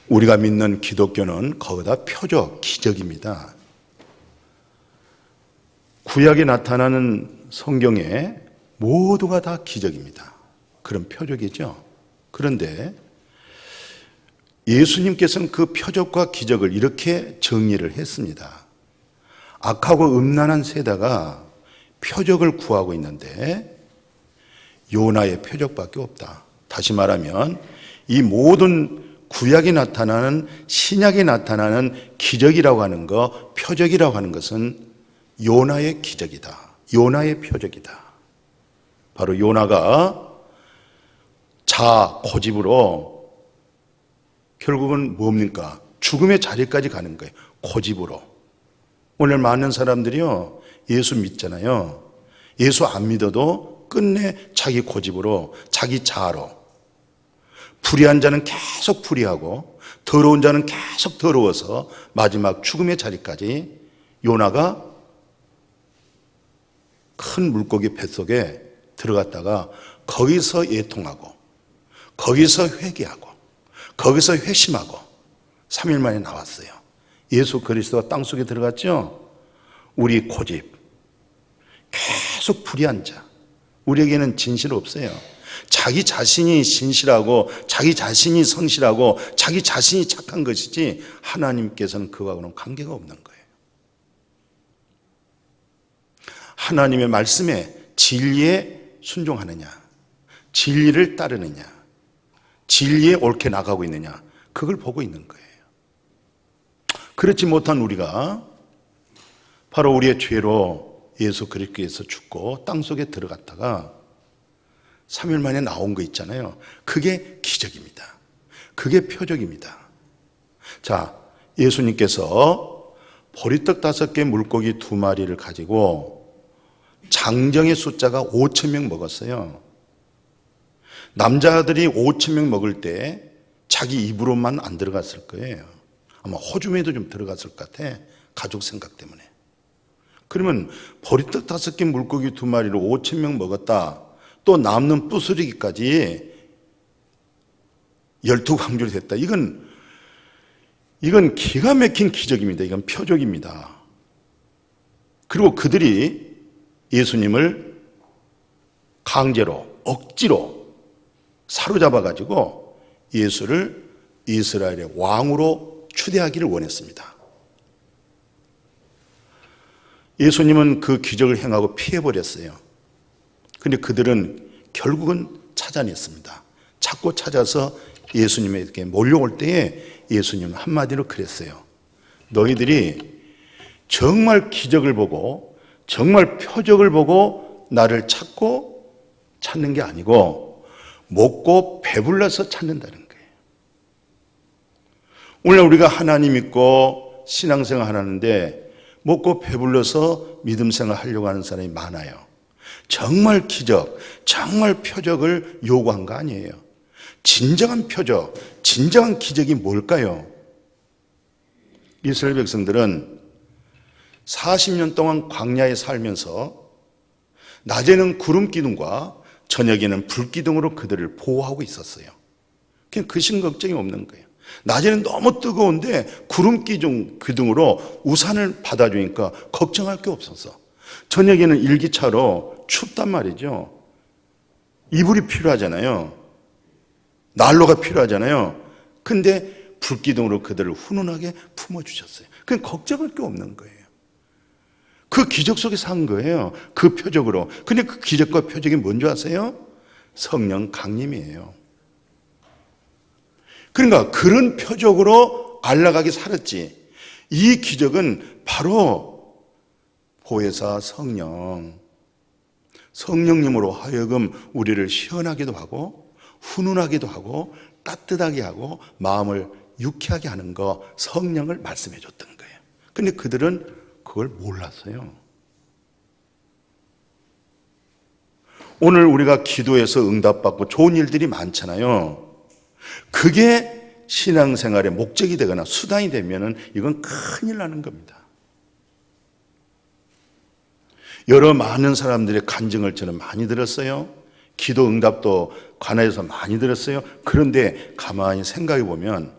우리가 믿는 기독교는 거기다 표적, 기적입니다. 구약에 나타나는 성경에 모두가 다 기적입니다. 그런 표적이죠. 그런데 예수님께서는 그 표적과 기적을 이렇게 정리를 했습니다. 악하고 음란한 세대가 표적을 구하고 있는데 요나의 표적밖에 없다. 다시 말하면 이 모든 구약에 나타나는, 신약에 나타나는 기적이라고 하는 것, 표적이라고 하는 것은 요나의 기적이다. 요나의 표적이다. 바로 요나가 자아 고집으로 결국은 뭡니까? 죽음의 자리까지 가는 거예요. 고집으로. 오늘 많은 사람들이요, 예수 믿잖아요. 예수 안 믿어도 끝내 자기 고집으로, 자기 자아로. 불의한 자는 계속 불의하고 더러운 자는 계속 더러워서 마지막 죽음의 자리까지 요나가 큰 물고기 뱃속에 들어갔다가 거기서 애통하고 거기서 회개하고 거기서 회심하고 3일 만에 나왔어요. 예수 그리스도가 땅속에 들어갔죠. 우리 고집, 계속 불의한 자, 우리에게는 진실 없어요. 자기 자신이 진실하고 자기 자신이 성실하고 자기 자신이 착한 것이지 하나님께서는 그와는 관계가 없는 거예요. 하나님의 말씀에, 진리에 순종하느냐, 진리를 따르느냐, 진리에 옳게 나가고 있느냐, 그걸 보고 있는 거예요. 그렇지 못한 우리가 바로 우리의 죄로 예수 그리스도께서 죽고 땅속에 들어갔다가 3일 만에 나온 거 있잖아요. 그게 기적입니다. 그게 표적입니다. 자, 예수님께서 보리떡 5개, 물고기 2마리를 가지고 장정의 숫자가 5,000명 먹었어요. 남자들이 5,000명 먹을 때 자기 입으로만 안 들어갔을 거예요. 아마 호주머니도 좀 들어갔을 것 같아. 가족 생각 때문에. 그러면 보리떡 5개, 물고기 2마리를 5,000명 먹었다. 또 남는 부스러기까지 12광주를 했다. 이건 기가 막힌 기적입니다. 이건 표적입니다. 그리고 그들이 예수님을 강제로, 억지로 사로잡아가지고 예수를 이스라엘의 왕으로 추대하기를 원했습니다. 예수님은 그 기적을 행하고 피해버렸어요. 근데 그들은 결국은 찾아냈습니다. 찾고 찾아서 예수님에게 몰려올 때에 예수님은 한마디로 그랬어요. 너희들이 정말 기적을 보고 정말 표적을 보고 나를 찾는 게 아니고 먹고 배불러서 찾는다는 거예요. 오늘 우리가 하나님 믿고 신앙생활 하는데 먹고 배불러서 믿음생활 하려고 하는 사람이 많아요. 정말 기적, 정말 표적을 요구한 거 아니에요. 진정한 표적, 진정한 기적이 뭘까요? 이스라엘 백성들은 40년 동안 광야에 살면서 낮에는 구름 기둥과 저녁에는 불 기둥으로 그들을 보호하고 있었어요. 그냥 근심 걱정이 없는 거예요. 낮에는 너무 뜨거운데 구름 기둥으로 우산을 받아주니까 걱정할 게 없었어. 저녁에는 일기차로 춥단 말이죠. 이불이 필요하잖아요. 난로가 필요하잖아요. 근데 불기둥으로 그들을 훈훈하게 품어주셨어요. 그냥 걱정할 게 없는 거예요. 그 기적 속에 산 거예요. 그 표적으로. 근데 그 기적과 표적이 뭔지 아세요? 성령 강림이에요. 그러니까 그런 표적으로 안락하게 살았지. 이 기적은 바로 보혜사 성령님으로 하여금 우리를 시원하기도 하고 훈훈하기도 하고 따뜻하게 하고 마음을 유쾌하게 하는 거, 성령을 말씀해 줬던 거예요. 근데 그들은 그걸 몰랐어요. 오늘 우리가 기도해서 응답받고 좋은 일들이 많잖아요. 그게 신앙생활의 목적이 되거나 수단이 되면은 이건 큰일 나는 겁니다. 여러 많은 사람들의 간증을 저는 많이 들었어요. 기도 응답도 관하여서 많이 들었어요. 그런데 가만히 생각해 보면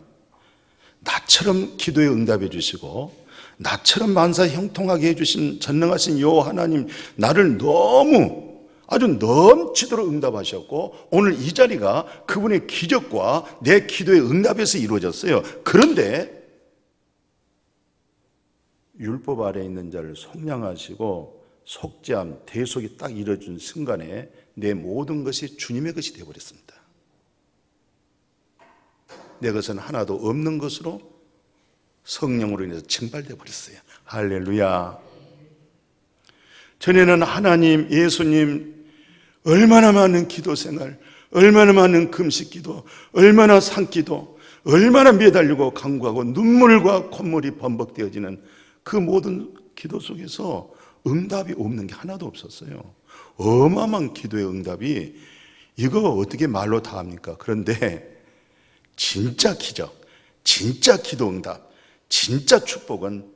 나처럼 기도에 응답해 주시고 나처럼 만사 형통하게 해주신 전능하신 여호와 하나님, 나를 너무 아주 넘치도록 응답하셨고 오늘 이 자리가 그분의 기적과 내 기도의 응답에서 이루어졌어요. 그런데 율법 아래에 있는 자를 속량하시고 속죄함, 대속이 딱 이루어진 순간에 내 모든 것이 주님의 것이 되어버렸습니다. 내 것은 하나도 없는 것으로 성령으로 인해서 증발되어 버렸어요. 할렐루야. 전에는 하나님, 예수님 얼마나 많은 기도 생활, 얼마나 많은 금식 기도, 얼마나 산기도, 얼마나 매달리고 간구하고 눈물과 콧물이 범벅되어지는 그 모든 기도 속에서 응답이 없는 게 하나도 없었어요. 어마어마한 기도의 응답이 이거 어떻게 말로 다 합니까? 그런데 진짜 기적, 진짜 기도 응답, 진짜 축복은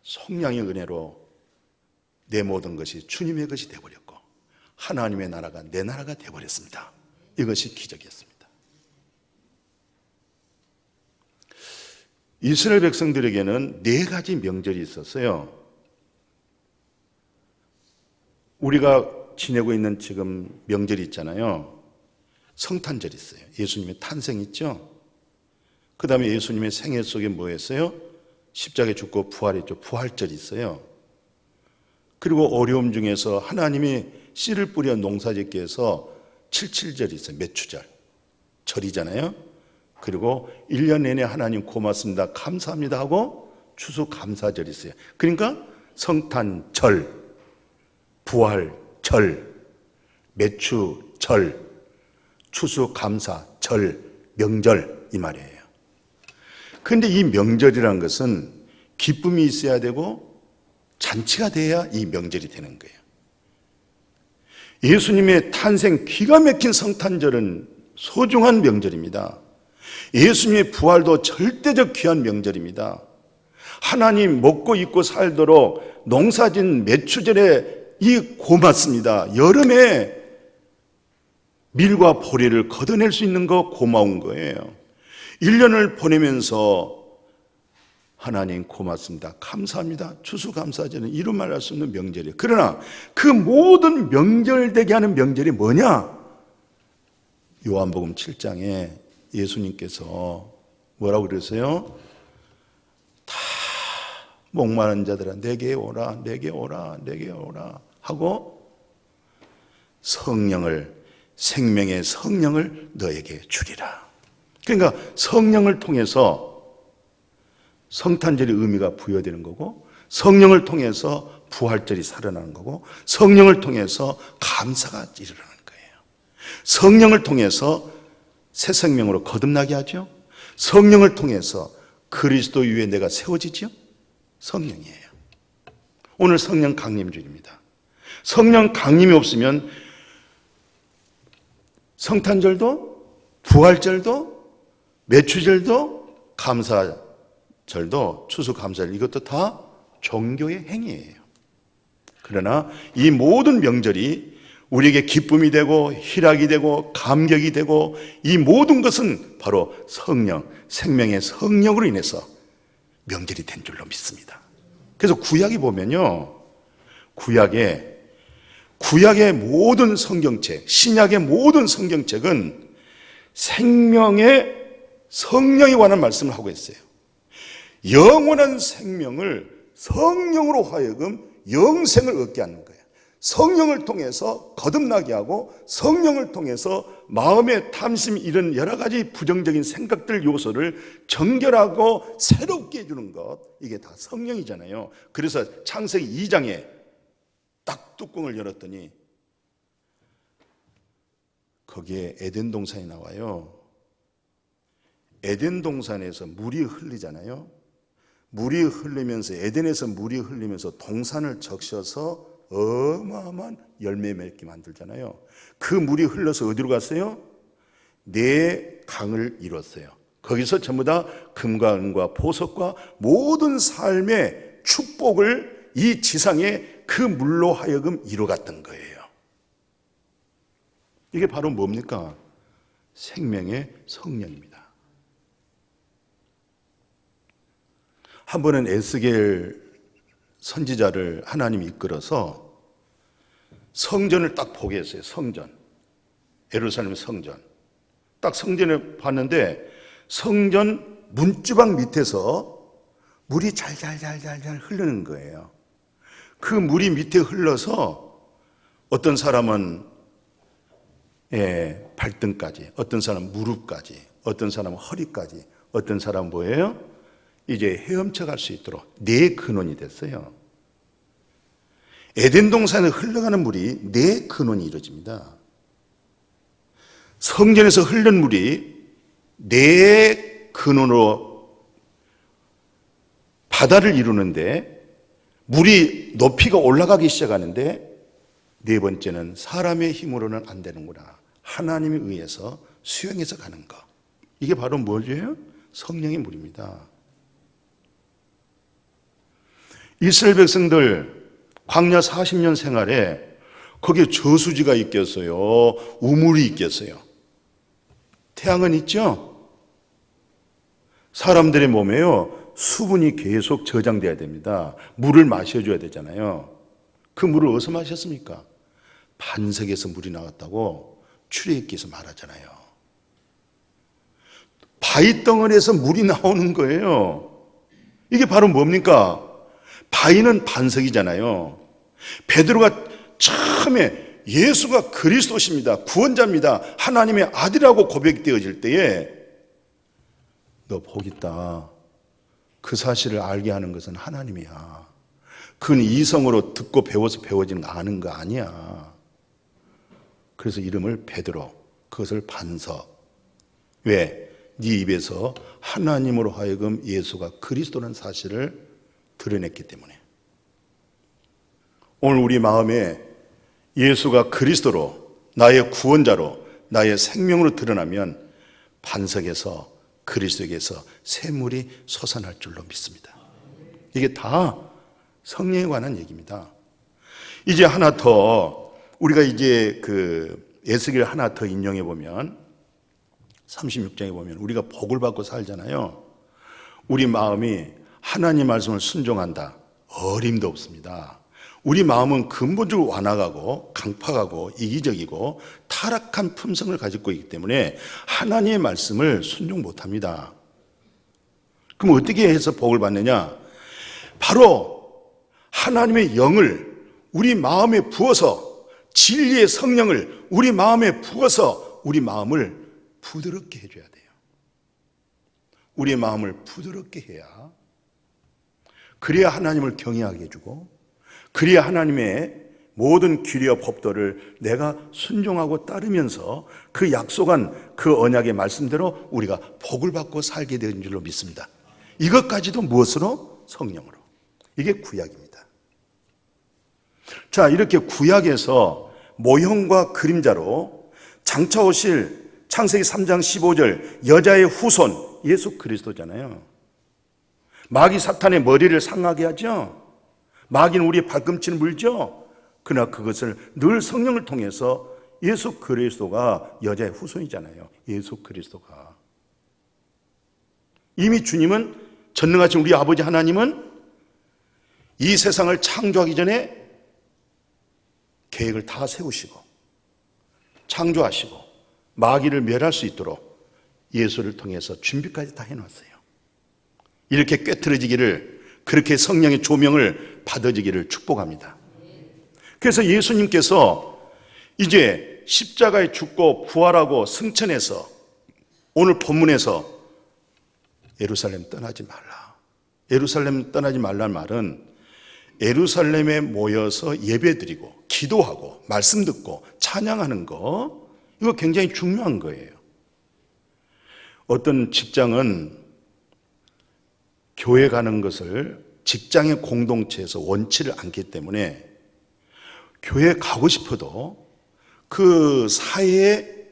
성령의 은혜로 내 모든 것이 주님의 것이 되어버렸고 하나님의 나라가 내 나라가 되어버렸습니다. 이것이 기적이었습니다. 이스라엘 백성들에게는 4가지 명절이 있었어요. 우리가 지내고 있는 지금 명절이 있잖아요. 성탄절이 있어요. 예수님의 탄생 있죠. 그 다음에 예수님의 생애 속에 뭐였어요? 십자가에 죽고 부활했죠. 부활절이 있어요. 그리고 어려움 중에서 하나님이 씨를 뿌려 농사짓기 위해서 77절이 있어요. 매추절 절이잖아요. 그리고 1년 내내 하나님 고맙습니다, 감사합니다 하고 추수감사절이 있어요. 그러니까 성탄절, 부활절, 매추절, 추수감사절, 명절 이 말이에요. 그런데 이 명절이라는 것은 기쁨이 있어야 되고 잔치가 돼야 이 명절이 되는 거예요. 예수님의 탄생 기가 막힌 성탄절은 소중한 명절입니다. 예수님의 부활도 절대적 귀한 명절입니다. 하나님 먹고 입고 살도록 농사진 매추절에 이 고맙습니다. 여름에 밀과 보리를 걷어낼 수 있는 거 고마운 거예요. 1년을 보내면서 하나님 고맙습니다, 감사합니다, 추수감사절은 이루 말할 수 없는 명절이에요. 그러나 그 모든 명절 되게 하는 명절이 뭐냐? 요한복음 7장에 예수님께서 뭐라고 그러세요? 다 목마른 자들아 내게 오라, 내게 오라, 내게 오라 하고 성령을, 생명의 성령을 너에게 주리라. 그러니까 성령을 통해서 성탄절의 의미가 부여되는 거고, 성령을 통해서 부활절이 살아나는 거고, 성령을 통해서 감사가 일어나는 거예요. 성령을 통해서 새 생명으로 거듭나게 하죠. 성령을 통해서 그리스도 위에 내가 세워지죠. 성령이에요. 오늘 성령 강림주일입니다. 성령 강림이 없으면 성탄절도, 부활절도, 매추절도, 감사절도, 추수감사절 이것도 다 종교의 행위예요. 그러나 이 모든 명절이 우리에게 기쁨이 되고 희락이 되고 감격이 되고 이 모든 것은 바로 성령, 생명의 성령으로 인해서 명절이 된 줄로 믿습니다. 그래서 구약에 보면요, 구약의 모든 성경책, 신약의 모든 성경책은 생명의 성령에 관한 말씀을 하고 있어요. 영원한 생명을 성령으로 하여금 영생을 얻게 하는 거예요. 성령을 통해서 거듭나게 하고 성령을 통해서 마음의 탐심 이런 여러 가지 부정적인 생각들 요소를 정결하고 새롭게 해주는 것, 이게 다 성령이잖아요. 그래서 창세기 2장에 딱 뚜껑을 열었더니 거기에 에덴 동산이 나와요. 에덴 동산에서 물이 흘리잖아요. 물이 흘리면서, 에덴에서 물이 흘리면서 동산을 적셔서 어마어마한 열매 맺게 만들잖아요. 그 물이 흘러서 어디로 갔어요? 네 강을 이뤘어요. 거기서 전부 다 금과 은과 보석과 모든 삶의 축복을 이 지상에 그 물로 하여금 이뤄갔던 거예요. 이게 바로 뭡니까? 생명의 성령입니다. 한 번은 에스겔 선지자를 하나님이 이끌어서 성전을 딱 보게 했어요. 성전. 예루살렘 성전. 딱 성전을 봤는데 성전 문주방 밑에서 물이 잘잘잘잘잘 흐르는 거예요. 그 물이 밑에 흘러서 어떤 사람은 발등까지, 어떤 사람은 무릎까지, 어떤 사람은 허리까지, 어떤 사람은 뭐예요? 이제 헤엄쳐 갈 수 있도록 네 근원이 됐어요. 에덴 동산에 흘러가는 물이 네 근원이 이루어집니다. 성전에서 흐르는 물이 네 근원으로 바다를 이루는데 물이 높이가 올라가기 시작하는데 네 번째는 사람의 힘으로는 안 되는구나. 하나님에 의해서 수용해서 가는 것. 이게 바로 뭐예요? 성령의 물입니다. 이스라엘 백성들 광야 40년 생활에 거기에 저수지가 있겠어요? 우물이 있겠어요? 태양은 있죠? 사람들의 몸에요, 수분이 계속 저장돼야 됩니다. 물을 마셔줘야 되잖아요. 그 물을 어디서 마셨습니까? 반석에서 물이 나왔다고 출애굽기에서 말하잖아요. 바위 덩어리에서 물이 나오는 거예요. 이게 바로 뭡니까? 바위는 반석이잖아요. 베드로가 처음에 예수가 그리스도십니다, 구원자입니다, 하나님의 아들이라고 고백되어질 때에 너 복 있다. 그 사실을 알게 하는 것은 하나님이야. 그건 이성으로 듣고 배워서 배워지는 거 아는 거 아니야. 그래서 이름을 베드로, 그것을 반석. 왜? 네 입에서 하나님으로 하여금 예수가 그리스도라는 사실을 드러냈기 때문에. 오늘 우리 마음에 예수가 그리스도로, 나의 구원자로, 나의 생명으로 드러나면 반석에서, 그리스도에게서 샘물이 솟아날 줄로 믿습니다. 이게 다 성령에 관한 얘기입니다. 이제 하나 더, 우리가 이제 그 에스겔 하나 더 인용해 보면 36장에 보면 우리가 복을 받고 살잖아요. 우리 마음이 하나님 말씀을 순종한다. 어림도 없습니다. 우리 마음은 근본적으로 완악하고 강팍하고 이기적이고 타락한 품성을 가지고 있기 때문에 하나님의 말씀을 순종 못합니다. 그럼 어떻게 해서 복을 받느냐? 바로 하나님의 영을 우리 마음에 부어서, 진리의 성령을 우리 마음에 부어서 우리 마음을 부드럽게 해줘야 돼요. 우리의 마음을 부드럽게 해야, 그래야 하나님을 경외하게 해주고, 그래야 하나님의 모든 규례와 법도를 내가 순종하고 따르면서 그 약속한 그 언약의 말씀대로 우리가 복을 받고 살게 되는 줄로 믿습니다. 이것까지도 무엇으로? 성령으로. 이게 구약입니다. 자, 이렇게 구약에서 모형과 그림자로 장차 오실 창세기 3장 15절 여자의 후손 예수 그리스도잖아요. 마귀 사탄의 머리를 상하게 하죠. 마귀는 우리의 발꿈치를 물죠. 그러나 그것을 늘 성령을 통해서 예수 그리스도가 여자의 후손이잖아요. 예수 그리스도가. 이미 주님은, 전능하신 우리 아버지 하나님은 이 세상을 창조하기 전에 계획을 다 세우시고 창조하시고 마귀를 멸할 수 있도록 예수를 통해서 준비까지 다 해놨어요. 이렇게 꿰트러지기를, 그렇게 성령의 조명을 받아지기를 축복합니다. 그래서 예수님께서 이제 십자가에 죽고 부활하고 승천해서 오늘 본문에서 예루살렘 떠나지 말라. 예루살렘 떠나지 말라는 말은 예루살렘에 모여서 예배드리고 기도하고 말씀 듣고 찬양하는 거, 이거 굉장히 중요한 거예요. 어떤 직장은 교회 가는 것을 직장의 공동체에서 원치를 않기 때문에 교회 가고 싶어도 그 사회의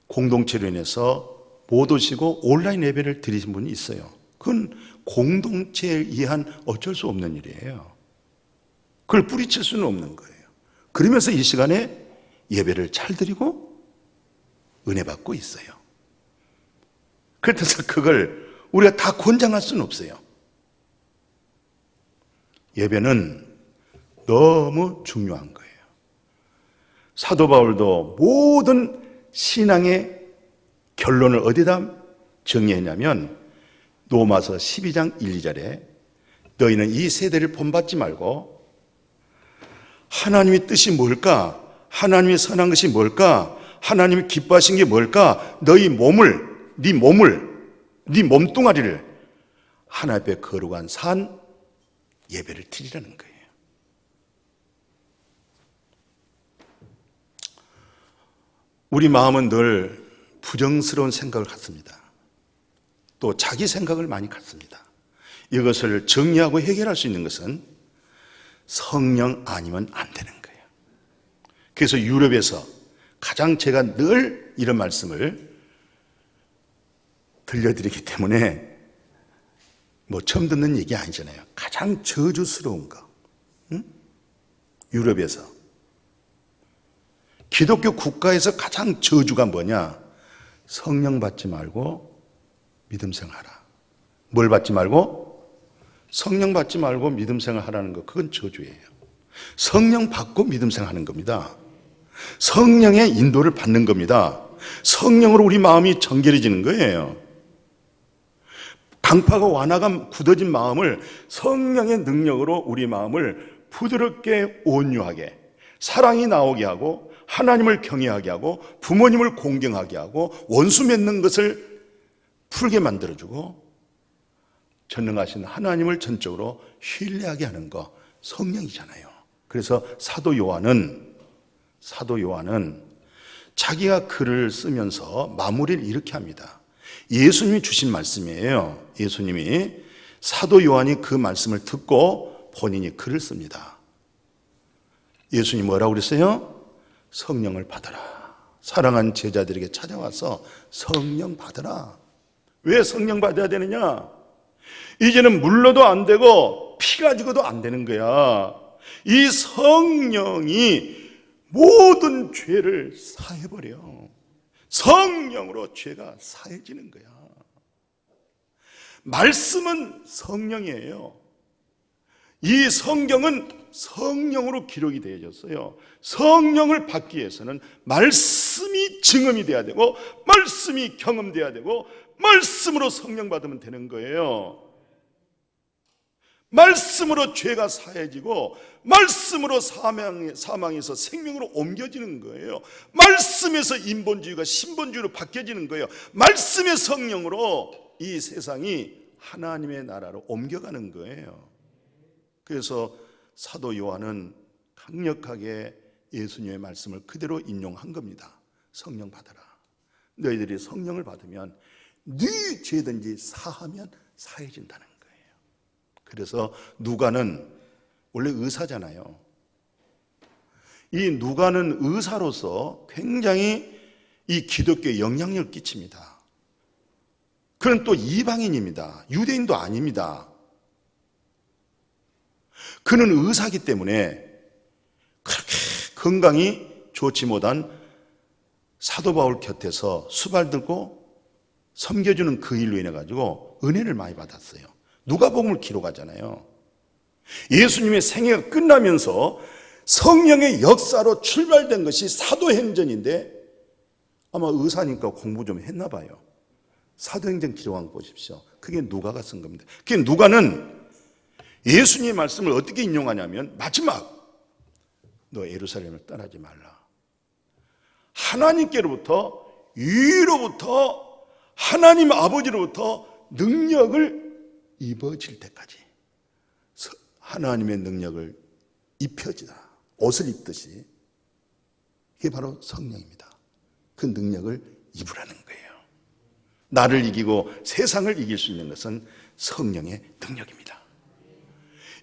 공동체로 인해서 못 오시고 온라인 예배를 드리신 분이 있어요. 그건 공동체에 의한 어쩔 수 없는 일이에요. 그걸 뿌리칠 수는 없는 거예요. 그러면서 이 시간에 예배를 잘 드리고 은혜 받고 있어요. 그래서 그걸 우리가 다 권장할 수는 없어요. 예배는 너무 중요한 거예요. 사도 바울도 모든 신앙의 결론을 어디다 정의했냐면 로마서 12장 1, 2절에 너희는 이 세대를 본받지 말고 하나님의 뜻이 뭘까? 하나님의 선한 것이 뭘까? 하나님이 기뻐하신 게 뭘까? 네 몸뚱아리를 하나님 앞에 거룩한 산 예배를 드리라는 거예요. 우리 마음은 늘 부정스러운 생각을 갖습니다. 또 자기 생각을 많이 갖습니다. 이것을 정리하고 해결할 수 있는 것은 성령 아니면 안 되는 거예요. 그래서 유럽에서 가장 제가 늘 이런 말씀을 들려드리기 때문에 뭐 처음 듣는 얘기 아니잖아요. 가장 저주스러운 거, 유럽에서 기독교 국가에서 가장 저주가 뭐냐? 성령 받지 말고 믿음 생활하라. 뭘 받지 말고? 성령 받지 말고 믿음 생활하라는 거, 그건 저주예요. 성령 받고 믿음 생활하는 겁니다. 성령의 인도를 받는 겁니다. 성령으로 우리 마음이 정결해지는 거예요. 강파가 완화가 굳어진 마음을 성령의 능력으로 우리 마음을 부드럽게 온유하게 사랑이 나오게 하고 하나님을 경외하게 하고 부모님을 공경하게 하고 원수 맺는 것을 풀게 만들어주고 전능하신 하나님을 전적으로 신뢰하게 하는 거 성령이잖아요. 그래서 사도 요한은 자기가 글을 쓰면서 마무리를 이렇게 합니다. 예수님이 주신 말씀이에요. 예수님이 사도 요한이 그 말씀을 듣고 본인이 글을 씁니다. 예수님이 뭐라고 그랬어요? 성령을 받아라. 사랑하는 제자들에게 찾아와서 성령 받아라. 왜 성령 받아야 되느냐? 이제는 물로도 안 되고 피 가지고도 안 되는 거야. 이 성령이 모든 죄를 사해버려. 성령으로 죄가 사해지는 거야. 말씀은 성령이에요. 이 성경은 성령으로 기록이 되어졌어요. 성령을 받기 위해서는 말씀이 증언이 돼야 되고 말씀이 경험돼야 되고 말씀으로 성령 받으면 되는 거예요. 말씀으로 죄가 사해지고 말씀으로 사망에서 생명으로 옮겨지는 거예요. 말씀에서 인본주의가 신본주의로 바뀌어지는 거예요. 말씀의 성령으로 이 세상이 하나님의 나라로 옮겨가는 거예요. 그래서 사도 요한은 강력하게 예수님의 말씀을 그대로 인용한 겁니다. 성령 받아라. 너희들이 성령을 받으면 네 죄든지 사하면 사해진다는 거예요. 그래서 누가는 원래 의사잖아요. 이 누가는 의사로서 굉장히 이 기독교에 영향력을 끼칩니다. 그는 또 이방인입니다. 유대인도 아닙니다. 그는 의사이기 때문에 그렇게 건강이 좋지 못한 사도 바울 곁에서 수발 들고 섬겨주는 그 일로 인해 가지고 은혜를 많이 받았어요. 누가복음을 기록하잖아요. 예수님의 생애가 끝나면서 성령의 역사로 출발된 것이 사도행전인데 아마 의사니까 공부 좀 했나 봐요. 사도행전 기록한 거 보십시오. 그게 누가가 쓴 겁니다. 그게 누가는 예수님의 말씀을 어떻게 인용하냐면 마지막 너 예루살렘을 떠나지 말라. 하나님께로부터 위로부터 하나님 아버지로부터 능력을 입어질 때까지 하나님의 능력을 입혀지라. 옷을 입듯이 이게 바로 성령입니다. 그 능력을 입으라는 거예요. 나를 이기고 세상을 이길 수 있는 것은 성령의 능력입니다.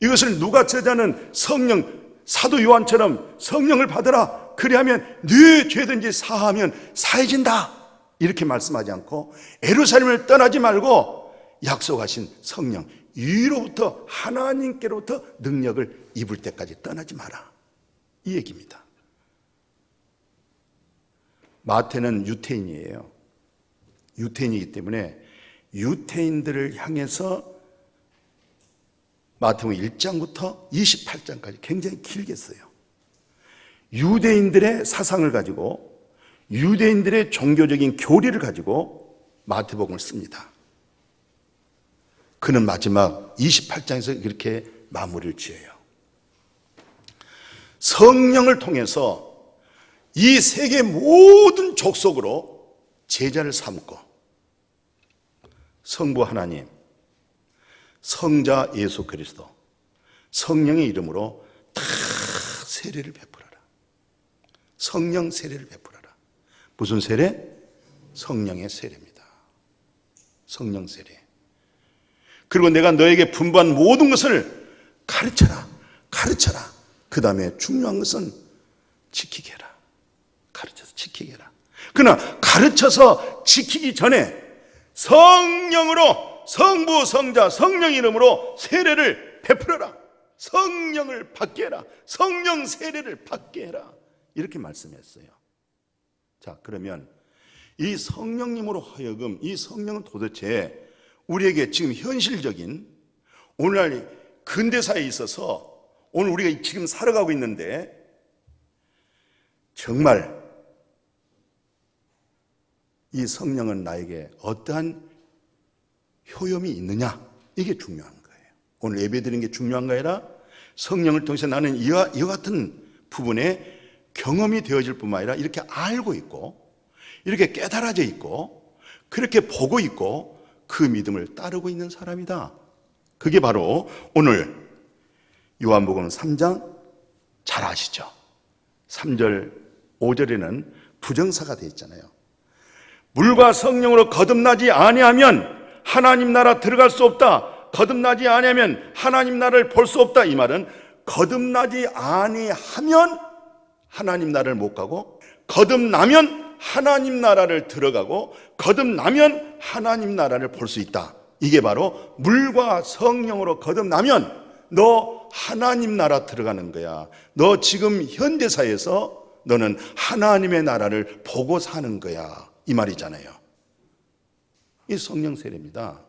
이것을 누가 제자는 성령 사도 요한처럼 성령을 받아라. 그리하면 네 죄든지 사하면 사해진다. 이렇게 말씀하지 않고 예루살렘을 떠나지 말고 약속하신 성령 위로부터 하나님께로부터 능력을 입을 때까지 떠나지 마라. 이 얘기입니다. 마태는 유태인이에요. 유태인이기 때문에 유태인들을 향해서 마태복음 1장부터 28장까지 굉장히 길게 써요. 유대인들의 사상을 가지고 유대인들의 종교적인 교리를 가지고 마태복음을 씁니다. 그는 마지막 28장에서 이렇게 마무리를 지어요. 성령을 통해서 이 세계 모든 족속으로 제자를 삼고 성부 하나님, 성자 예수 그리스도, 성령의 이름으로 다 세례를 베풀어라. 성령 세례를 베풀어라. 무슨 세례? 성령의 세례입니다. 성령 세례. 그리고 내가 너에게 분부한 모든 것을 가르쳐라. 가르쳐라. 그 다음에 중요한 것은 지키게 해라. 가르쳐서 지키게 해라. 그러나 가르쳐서 지키기 전에 성령으로 성부, 성자, 성령 이름으로 세례를 베풀어라. 성령을 받게 해라. 성령 세례를 받게 해라. 이렇게 말씀했어요. 자, 그러면 이 성령님으로 하여금 이 성령은 도대체 우리에게 지금 현실적인 오늘날 근대사에 있어서 오늘 우리가 지금 살아가고 있는데 정말 이 성령은 나에게 어떠한 효용이 있느냐, 이게 중요한 거예요. 오늘 예배드리는 게 중요한 거 아니라 성령을 통해서 나는 이와 같은 부분에 경험이 되어질 뿐만 아니라 이렇게 알고 있고 이렇게 깨달아져 있고 그렇게 보고 있고 그 믿음을 따르고 있는 사람이다. 그게 바로 오늘 요한복음 3장 잘 아시죠? 3절 5절에는 부정사가 되어 있잖아요. 물과 성령으로 거듭나지 아니하면 하나님 나라 들어갈 수 없다. 거듭나지 아니하면 하나님 나라를 볼 수 없다. 이 말은 거듭나지 아니하면 하나님 나라를 못 가고 거듭나면 하나님 나라를 들어가고 거듭나면 하나님 나라를 볼 수 있다. 이게 바로 물과 성령으로 거듭나면 너 하나님 나라 들어가는 거야. 너 지금 현대사에서 너는 하나님의 나라를 보고 사는 거야. 이 말이잖아요. 이 성령 세례입니다.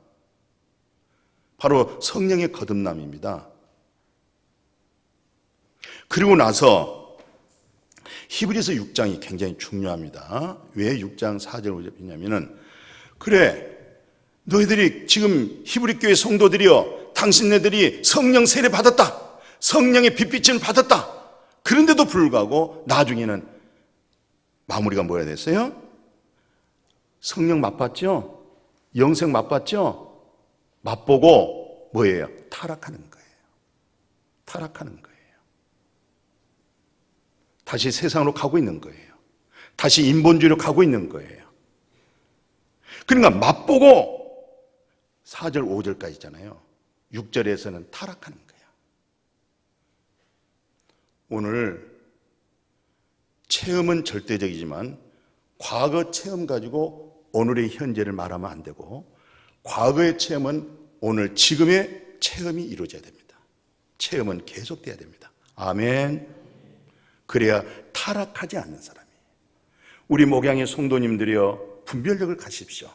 바로 성령의 거듭남입니다. 그리고 나서 히브리서 6장이 굉장히 중요합니다. 왜 6장 4절 5절 이냐면은 그래 너희들이 지금 히브리 교회 성도들이여 당신네들이 성령 세례 받았다. 성령의 빛비침을 받았다. 그런데도 불구하고 나중에는 마무리가 뭐야 됐어요? 성령 맛봤죠? 영생 맛봤죠? 맛보고 뭐예요? 타락하는 거예요. 타락하는 거예요. 다시 세상으로 가고 있는 거예요. 다시 인본주의로 가고 있는 거예요. 그러니까 맛보고 4절 5절까지 있잖아요. 6절에서는 타락하는 거예요. 오늘 체험은 절대적이지만 과거 체험 가지고 오늘의 현재를 말하면 안 되고 과거의 체험은 오늘 지금의 체험이 이루어져야 됩니다. 체험은 계속돼야 됩니다. 아멘. 그래야 타락하지 않는 사람이에요. 우리 목양의 성도님들이여 분별력을 가십시오.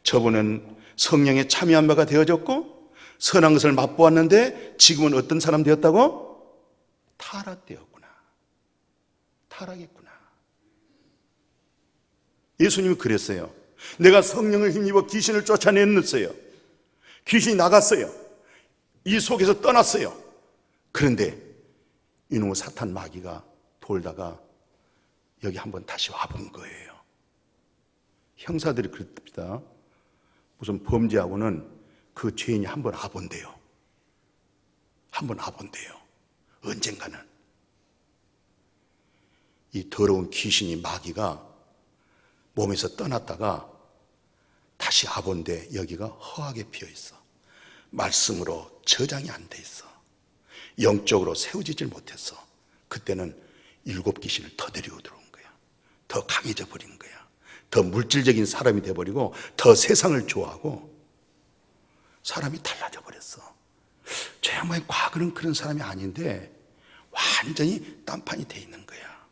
저분은 성령에 참여한 바가 되어졌고 선한 것을 맛보았는데 지금은 어떤 사람 되었다고? 타락되었구나. 타락했구나. 예수님이 그랬어요. 내가 성령을 힘입어 귀신을 쫓아냈어요. 귀신이 나갔어요. 이 속에서 떠났어요. 그런데 이놈의 사탄 마귀가 돌다가 여기 한번 다시 와본 거예요. 형사들이 그랬답니다. 무슨 범죄하고는 그 죄인이 한번 와본대요. 한번 와본대요. 언젠가는. 이 더러운 귀신이 마귀가 몸에서 떠났다가 다시 와본데 여기가 허하게 피어있어. 말씀으로 저장이 안 돼 있어. 영적으로 세워지질 못했어. 그때는 7 귀신을 더 데리고 들어온 거야. 더 강해져 버린 거야. 더 물질적인 사람이 돼버리고 더 세상을 좋아하고 사람이 달라져 버렸어. 저 양반이 과거는 그런 사람이 아닌데 완전히 딴판이 돼 있는 거야.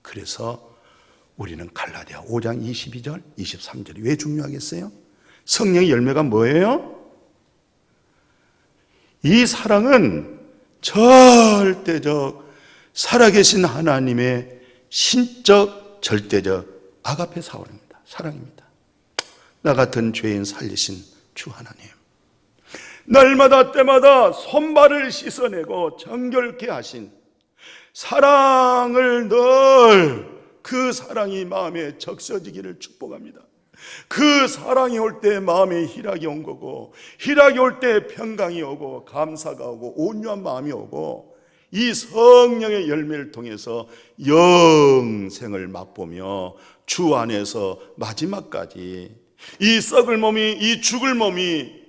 그래서 우리는 갈라디아 5장 22절 23절이 왜 중요하겠어요? 성령의 열매가 뭐예요? 이 사랑은 절대적 살아계신 하나님의 신적 절대적 아가페 사원입니다. 사랑입니다. 나 같은 죄인 살리신 주 하나님, 날마다 때마다 손발을 씻어내고 정결케 하신 사랑을 늘 그 사랑이 마음에 적셔지기를 축복합니다. 그 사랑이 올 때 마음에 희락이 온 거고, 희락이 올 때 평강이 오고, 감사가 오고, 온유한 마음이 오고, 이 성령의 열매를 통해서 영생을 맛보며 주 안에서 마지막까지 이 썩을 몸이, 이 죽을 몸이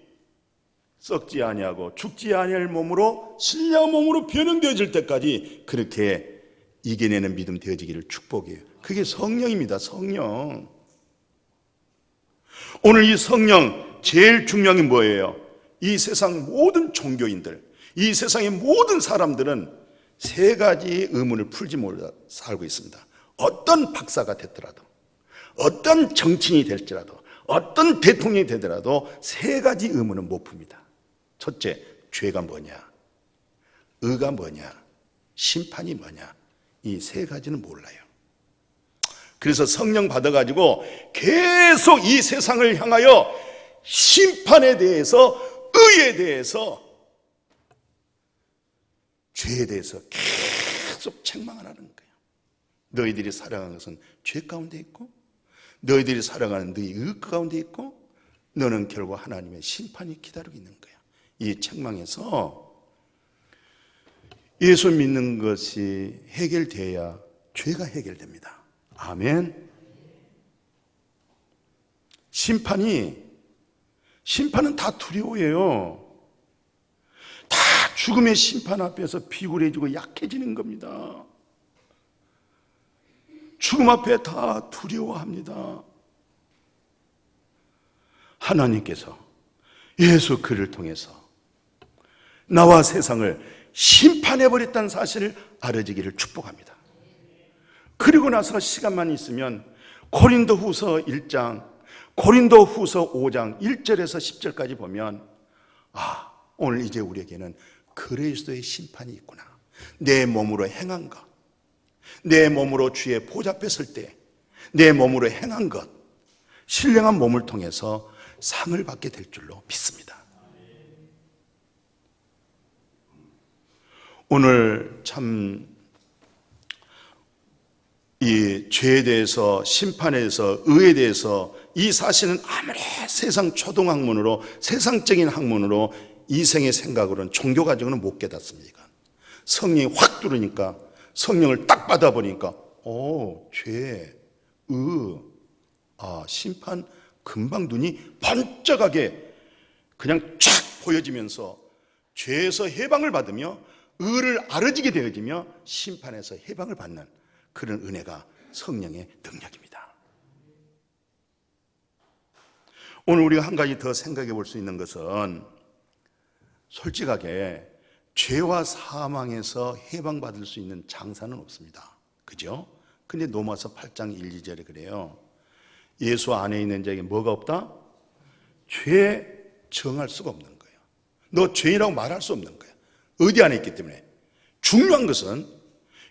썩지 아니하고 죽지 아니할 몸으로, 신령한 몸으로 변형되어질 때까지 그렇게 이겨내는 믿음 되어지기를 축복해요. 그게 성령입니다. 성령. 오늘 이 성령 제일 중요한 게 뭐예요? 이 세상 모든 종교인들, 이 세상의 모든 사람들은 세 가지 의문을 풀지 못하고 살고 있습니다. 어떤 박사가 됐더라도, 어떤 정치인이 될지라도, 어떤 대통령이 되더라도 세 가지 의문은 못 풉니다. 첫째, 죄가 뭐냐, 의가 뭐냐, 심판이 뭐냐, 이 세 가지는 몰라요. 그래서 성령 받아가지고 계속 이 세상을 향하여 심판에 대해서, 의에 대해서, 죄에 대해서 계속 책망을 하는 거예요. 너희들이 살아가는 것은 죄 가운데 있고, 너희들이 살아가는 너희 의 가운데 있고, 너는 결국 하나님의 심판이 기다리고 있는 거야. 이 책망에서 예수 믿는 것이 해결돼야 죄가 해결됩니다. 아멘. 심판은 다 두려워해요. 다 죽음의 심판 앞에서 비굴해지고 약해지는 겁니다. 죽음 앞에 다 두려워합니다. 하나님께서 예수 그를 통해서 나와 세상을 심판해버렸다는 사실을 알아지기를 축복합니다. 그리고 나서 시간만 있으면 고린도후서 1장, 고린도후서 5장 1절에서 10절까지 보면, 아, 오늘 이제 우리에게는 그리스도의 심판이 있구나. 내 몸으로 행한 것, 내 몸으로 주의 보좌 앞에 설 때 내 몸으로 행한 것, 신령한 몸을 통해서 상을 받게 될 줄로 믿습니다. 오늘 참 이 죄에 대해서, 심판에 대해서, 의에 대해서 이 사실은 아무리 세상 초등학문으로, 세상적인 학문으로, 이생의 생각으로는, 종교 가정으로는 못 깨닫습니다. 성령이 확 들으니까, 성령을 딱 받아보니까 죄, 의, 심판, 금방 눈이 번쩍하게 그냥 쫙 보여지면서 죄에서 해방을 받으며 의를 알아지게 되어지며 심판에서 해방을 받는 그런 은혜가 성령의 능력입니다. 오늘 우리가 한 가지 더 생각해 볼 수 있는 것은, 솔직하게 죄와 사망에서 해방받을 수 있는 장사는 없습니다. 그죠? 근데 로마서 8장 1, 2절에 그래요. 예수 안에 있는 자에게 뭐가 없다? 죄 정할 수가 없는 거예요. 너 죄인이라고 말할 수 없는 거예요. 어디 안에 있기 때문에. 중요한 것은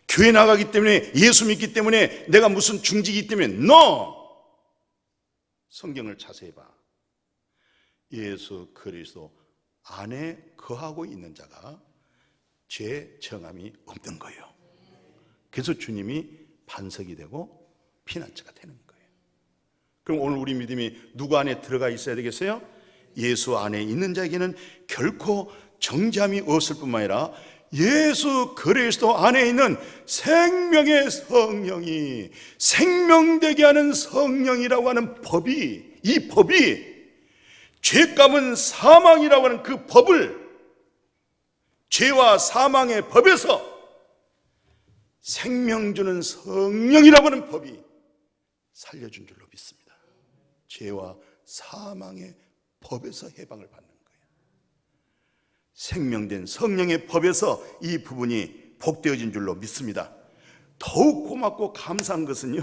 교회 나가기 때문에, 예수 믿기 때문에, 내가 무슨 중직이기 때문에, 너 성경을 자세히 봐. 예수 그리스도 안에 거하고 있는 자가 죄 정함이 없는 거예요. 그래서 주님이 반석이 되고 피난처가 되는 거예요. 그럼 오늘 우리 믿음이 누구 안에 들어가 있어야 되겠어요? 예수 안에 있는 자에게는 결코 정죄함이 없을 뿐만 아니라 예수 그리스도 안에 있는 생명의 성령이, 생명되게 하는 성령이라고 하는 법이, 이 법이 죄값은 사망이라고 하는 그 법을, 죄와 사망의 법에서 생명 주는 성령이라고 하는 법이 살려준 줄로 믿습니다. 죄와 사망의 법에서 해방을 받는 거예요. 생명된 성령의 법에서 이 부분이 복되어진 줄로 믿습니다. 더욱 고맙고 감사한 것은요,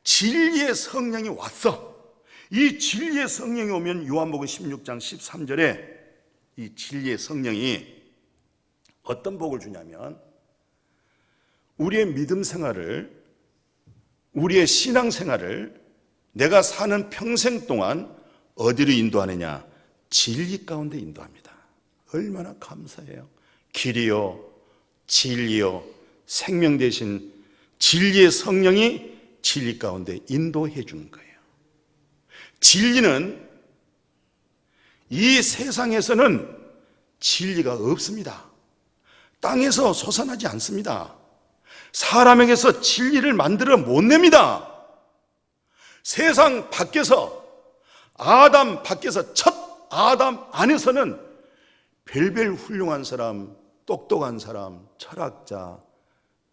진리의 성령이 왔어. 이 진리의 성령이 오면 요한복음 16장 13절에 이 진리의 성령이 어떤 복을 주냐면 우리의 믿음 생활을, 우리의 신앙 생활을 내가 사는 평생 동안 어디로 인도하느냐? 진리 가운데 인도합니다. 얼마나 감사해요. 길이요, 진리요, 생명 대신 진리의 성령이 진리 가운데 인도해 주는 거예요. 진리는 이 세상에서는 진리가 없습니다. 땅에서 솟아나지 않습니다. 사람에게서 진리를 만들어 못 냅니다. 세상 밖에서, 아담 밖에서, 첫 아담 안에서는 별별 훌륭한 사람, 똑똑한 사람, 철학자,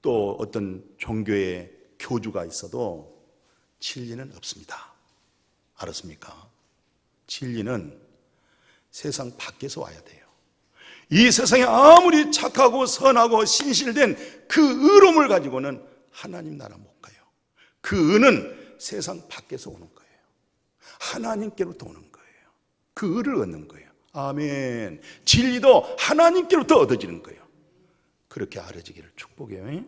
또 어떤 종교의 교주가 있어도 진리는 없습니다. 알았습니까? 진리는 세상 밖에서 와야 돼요. 이 세상에 아무리 착하고 선하고 신실된 그 의로움을 가지고는 하나님 나라 못 가요. 그 의는 세상 밖에서 오는 거예요. 하나님께로부터 오는 거예요. 그 의를 얻는 거예요. 아멘. 진리도 하나님께로부터 얻어지는 거예요. 그렇게 알아지기를 축복해요.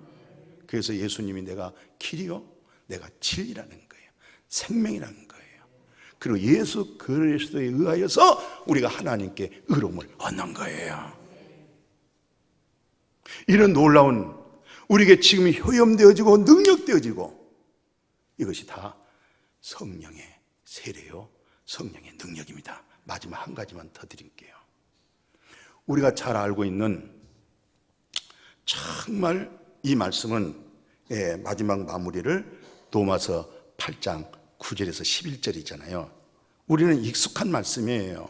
그래서 예수님이 내가 길이요, 내가 진리라는 거예요. 생명이라는 거예요. 그리고 예수 그리스도에 의하여서 우리가 하나님께 의로움을 얻는 거예요. 이런 놀라운, 우리에게 지금 효염되어지고 능력되어지고, 이것이 다 성령의 세례요, 성령의 능력입니다. 마지막 한 가지만 더 드릴게요. 우리가 잘 알고 있는, 정말 이 말씀은 마지막 마무리를 로마서 8장 9절에서 11절이잖아요. 우리는 익숙한 말씀이에요.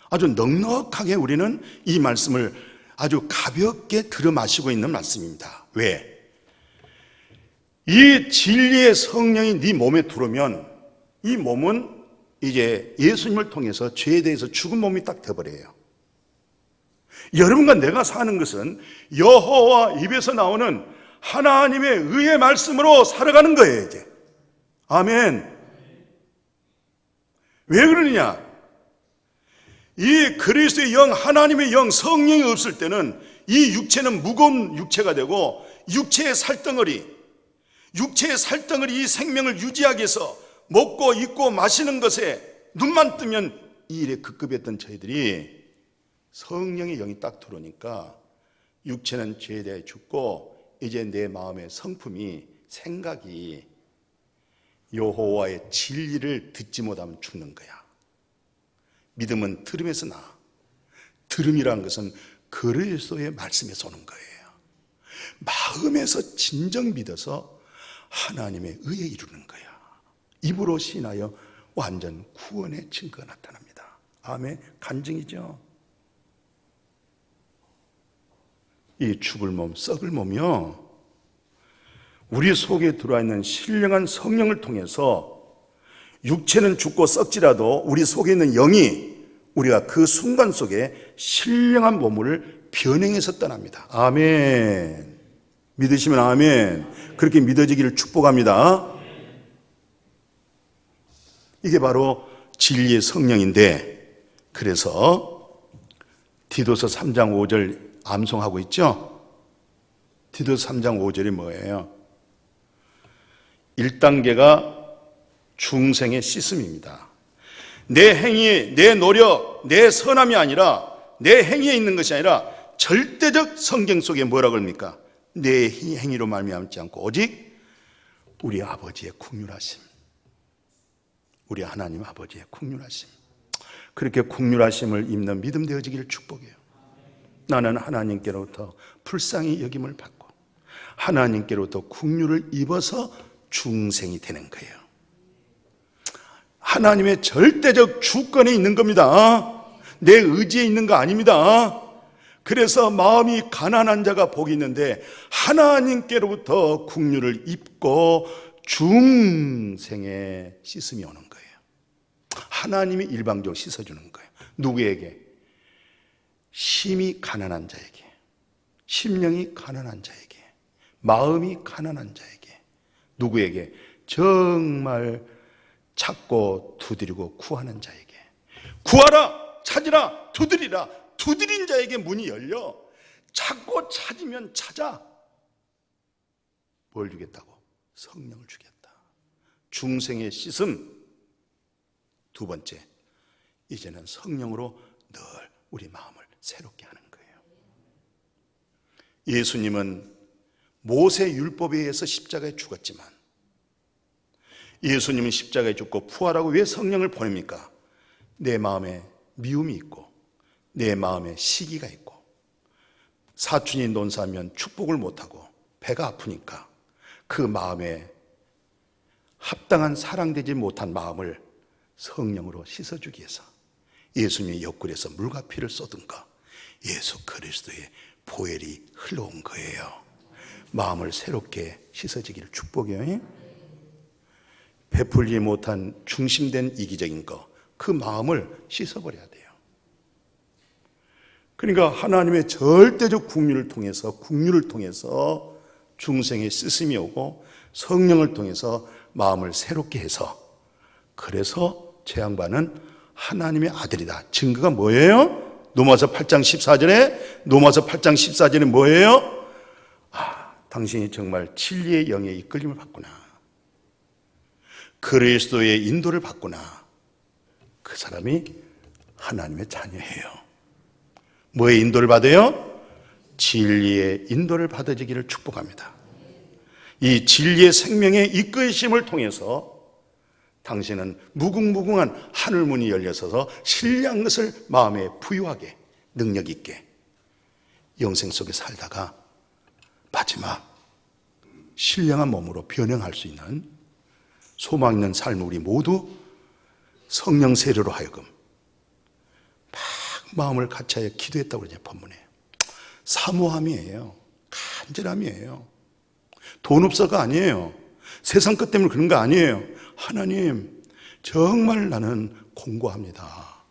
아주 넉넉하게 우리는 이 말씀을 아주 가볍게 들어마시고 있는 말씀입니다. 왜? 이 진리의 성령이 네 몸에 들어오면 이 몸은 이제 예수님을 통해서 죄에 대해서 죽은 몸이 딱 되어버려요. 여러분과 내가 사는 것은 여호와 입에서 나오는 하나님의 의의 말씀으로 살아가는 거예요, 이제. 아멘. 왜 그러느냐? 이 그리스도의 영, 하나님의 영, 성령이 없을 때는 이 육체는 무거운 육체가 되고, 육체의 살덩어리 이 생명을 유지하기 위해서 먹고 입고 마시는 것에 눈만 뜨면 이 일에 급급했던 저희들이 성령의 영이 딱 들어오니까 육체는 죄에 대해 죽고, 이제 내 마음의 성품이, 생각이 여호와의 진리를 듣지 못하면 죽는 거야. 믿음은 들음에서 나. 들음이라는 것은 그리스도의 말씀에서 오는 거예요. 마음에서 진정 믿어서 하나님의 의에 이루는 거야. 입으로 신하여 완전 구원의 증거가 나타납니다. 아멘. 간증이죠. 이 죽을 몸, 썩을 몸이요, 우리 속에 들어와 있는 신령한 성령을 통해서 육체는 죽고 썩지라도 우리 속에 있는 영이, 우리가 그 순간 속에 신령한 몸을 변형해서 떠납니다. 아멘. 믿으시면 아멘. 그렇게 믿어지기를 축복합니다. 이게 바로 진리의 성령인데, 그래서 디도서 3장 5절 암송하고 있죠? 디도서 3장 5절이 뭐예요? 1단계가 중생의 씻음입니다. 내 행위, 내 노력, 내 선함이 아니라, 내 행위에 있는 것이 아니라 절대적 성경 속에 뭐라고 합니까? 내 행위로 말미암지 않고 오직 우리 아버지의 긍휼하심, 우리 하나님 아버지의 긍휼하심, 그렇게 긍휼하심을 입는 믿음 되어지기를 축복해요. 나는 하나님께로부터 불쌍히 여김을 받고 하나님께로부터 긍휼을 입어서 중생이 되는 거예요. 하나님의 절대적 주권에 있는 겁니다. 내 의지에 있는 거 아닙니다. 그래서 마음이 가난한 자가 복이 있는데, 하나님께로부터 긍휼을 입고 중생의 씻음이 오는 거예요. 하나님이 일방적으로 씻어주는 거예요. 누구에게? 심히 가난한 자에게, 심령이 가난한 자에게, 마음이 가난한 자에게. 누구에게? 정말 찾고 두드리고 구하는 자에게. 구하라, 찾으라, 두드리라. 두드린 자에게 문이 열려. 찾고 찾으면 찾아. 뭘 주겠다고? 성령을 주겠다. 중생의 씻음. 두 번째, 이제는 성령으로 늘 우리 마음을 새롭게 하는 거예요. 예수님은 모세 율법에 의해서 십자가에 죽었지만 예수님은 십자가에 죽고 부활하고 왜 성령을 보냅니까? 내 마음에 미움이 있고 내 마음에 시기가 있고 사춘이 논사하면 축복을 못하고 배가 아프니까 그 마음에 합당한 사랑되지 못한 마음을 성령으로 씻어주기 위해서 예수님의 옆구리에서 물과 피를 쏟은가 예수 그리스도의 보혈이 흘러온 거예요. 마음을 새롭게 씻어지기를 축복해요. 베풀지 못한 중심된 이기적인 거, 그 마음을 씻어버려야 돼요. 그러니까 하나님의 절대적 국률을 통해서 중생의 쓰심이 오고 성령을 통해서 마음을 새롭게 해서, 그래서 제 양반은 하나님의 아들이다. 증거가 뭐예요? 로마서 8장 14절에 뭐예요? 당신이 정말 진리의 영의 이끌림을 받구나. 그리스도의 인도를 받구나. 그 사람이 하나님의 자녀예요. 뭐의 인도를 받아요? 진리의 인도를 받아지기를 축복합니다. 이 진리의 생명의 이끄심을 통해서 당신은 무궁무궁한 하늘문이 열려서서 신령한 것을 마음에 부유하게 능력 있게 영생 속에 살다가 마지막 신령한 몸으로 변형할 수 있는 소망 있는 삶을 우리 모두 성령 세례로 하여금 막 마음을 같이하여 기도했다고 그러죠. 본문에 사모함이에요. 간절함이에요. 돈 없어가 아니에요. 세상 것 때문에 그런 거 아니에요. 하나님, 정말 나는 공고합니다.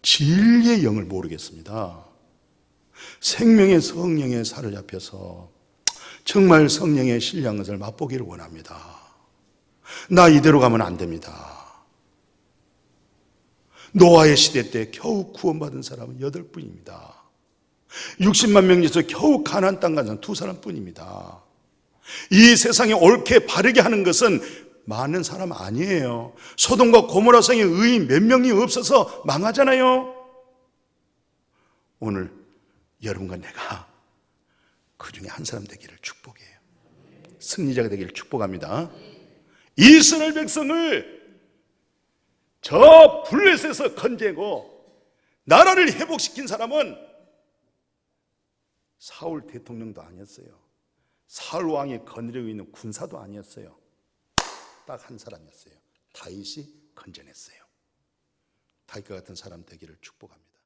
진리의 영을 모르겠습니다. 생명의 성령에 사로잡혀서 정말 성령의 신령한 것을 맛보기를 원합니다. 나 이대로 가면 안 됩니다. 노아의 시대 때 겨우 구원받은 사람은 8분입니다. 60만 명 중에서 겨우 가나안 땅 간 사람은 2사람뿐입니다. 이 세상에 옳게 바르게 하는 것은 많은 사람 아니에요. 소돔과 고모라 성의 의인 몇 명이 없어서 망하잖아요. 오늘 여러분과 내가 그 중에 한 사람 되기를 축복해요. 승리자가 되기를 축복합니다. 이스라엘 백성을 저 블레셋에서 건재고 나라를 회복시킨 사람은 사울 대통령도 아니었어요. 사울 왕이 거느리고 있는 군사도 아니었어요. 딱 한 사람이었어요. 다윗이 건져냈어요. 다윗과 같은 사람 되기를 축복합니다.